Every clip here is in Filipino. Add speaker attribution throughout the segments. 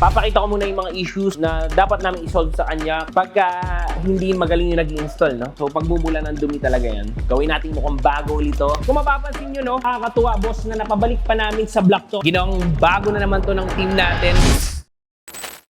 Speaker 1: papakita ko muna yung mga issues na dapat namin isolve sa kanya pagka hindi magaling yung nag-install, no? So, pagbubula ng dumi talaga yan. Gawin natin mukhang bago ulit to. Kung mapapansin nyo, no? Nakakatuwa, boss, na napabalik pa namin sa block to. Ginawang bago na naman to ng team natin.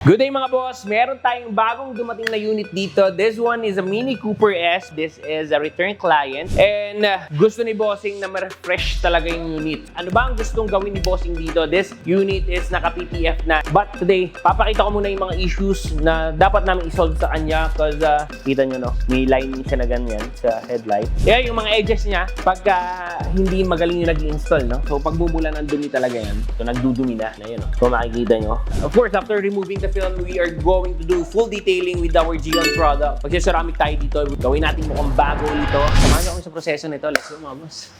Speaker 1: Good day mga boss! Meron tayong bagong dumating na unit dito. This one is a Mini Cooper S. This is a return client. And gusto ni Bossing na ma-refresh talaga yung unit. Ano ba ang gustong gawin ni Bossing dito? This unit is naka-PPF na. But today, papakita ko muna yung mga issues na dapat namin isolve sa kanya. Because kita nyo, no? May lining siya na ganyan sa headlight. Kaya yung mga edges niya, pagka hindi magaling yung nag-install, no? So pagbubula ng dumi talaga yan. So nagdudumi na. Ayan, no? So makikita nyo. Of course, after removing the film, we are going to do full detailing with our Gion product. Magsiceramic tayo dito. Gawin natin mukhang bago dito. Samahan nyo kami sa proseso nito. Let's go, mga boss.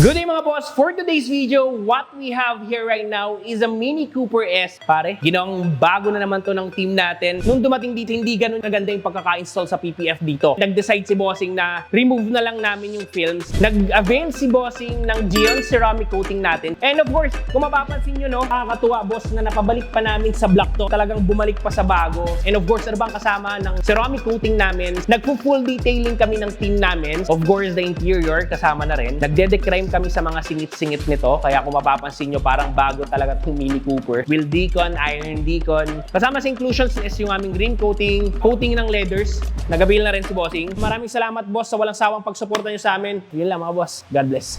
Speaker 1: Good day mga boss! For today's video, what we have here right now is a Mini Cooper S. Pare, ginawang bago na naman to ng team natin. Nung dumating dito, hindi ganun kaganda yung pagkaka-install sa PPF dito. Nag-decide si Bossing na remove na lang namin yung films. Nag-avail si Bossing ng Gion ceramic coating natin. And of course, kung mapapansin nyo, no, nakakatuwa boss na napabalik pa namin sa block to. Talagang bumalik pa sa bago. And of course, ano bang kasama ng ceramic coating namin? Nagpo-full detailing kami ng team namin. Of course, the interior kasama na rin. Nagde-decrime kami sa mga singit-singit nito. Kaya kung mapapansin nyo, parang bago talaga itong Mini Cooper. Wheel decon, iron decon. Kasama sa inclusions is yung aming green coating, coating ng leathers. Nag-avail na rin si Bossing. Maraming salamat boss sa walang sawang pagsuporta nyo sa amin. Yun lang mga boss. God bless.